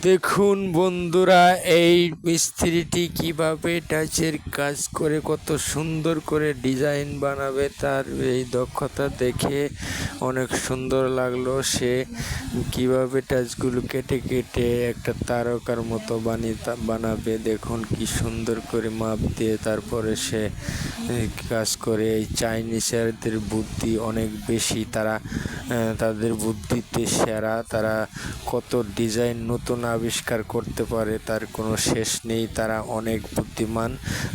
দেখুন বন্ধুরা, এই মিস্ত্রিটি কিভাবে টাইলসের কাজ করে কত সুন্দর করে ডিজাইন বানাবে, তার এই দক্ষতা দেখে অনেক সুন্দর লাগলো। সে কিভাবে টাইলসগুলো কেটে কেটে একটা তারকার মতো বানাবে। দেখুন কি সুন্দর করে মাপ দিয়ে তারপরে সে কাজ করে। এই চাইনিজদের বুদ্ধি অনেক বেশি, তাদের বুদ্ধিতে সেরা। তারা কত ডিজাইন নতুন আবিষ্কার করতে পারে তার কোনো শেষ নেই। তারা অনেক বুদ্ধিমান।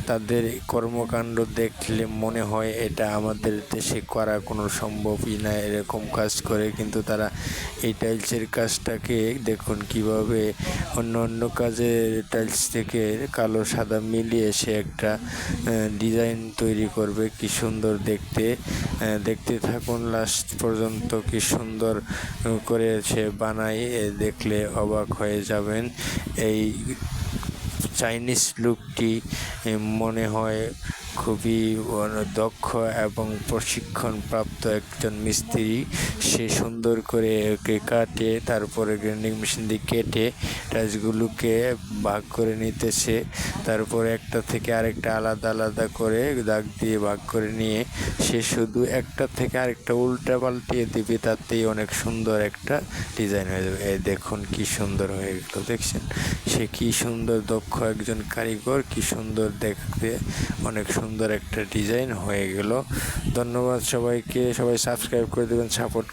তাদের কর্মকাণ্ড দেখলে মনে হয় এটা আমাদের দেশে করা কোনো সম্ভবই না, এরকম কাজ করে। কিন্তু তারা এই টাইলসের কাজটাকে দেখুন কিভাবে অন্য অন্য কাজের টাইলস থেকে কালো সাদা মিলিয়ে সে একটা ডিজাইন তৈরি করবে। কি সুন্দর দেখতে, দেখতে থাকুন লাস্ট পর্যন্ত। কি সুন্দর করে সে বানায়, দেখলে অবাক হয়ে যাবেন। এই চাইনিজ লুকটি মনে হয় খুবই দক্ষ এবং প্রশিক্ষণপ্রাপ্ত একজন মিস্ত্রি। সে সুন্দর করে ওকে কাটে, তারপরে গ্রাইন্ডিং মেশিন দিয়ে কেটে টাইলসগুলোকে ভাগ করে নিতেছে। তারপরে একটা থেকে আরেকটা আলাদা আলাদা করে দাগ দিয়ে ভাগ করে নিয়ে সে শুধু একটা থেকে আরেকটা উল্টা পাল্টিয়ে দিবে, তাতেই অনেক সুন্দর একটা ডিজাইন হয়ে যাবে। এই দেখুন কি সুন্দর হয়ে গেল, দেখছেন? সে কি সুন্দর দক্ষ একজন কারিগর, কি সুন্দর দেখতে, অনেক সুন্দর একটা ডিজাইন হয়ে গেল। ধন্যবাদ সবাইকে, সবাই সাবস্ক্রাইব করে দেবেন, সাপোর্ট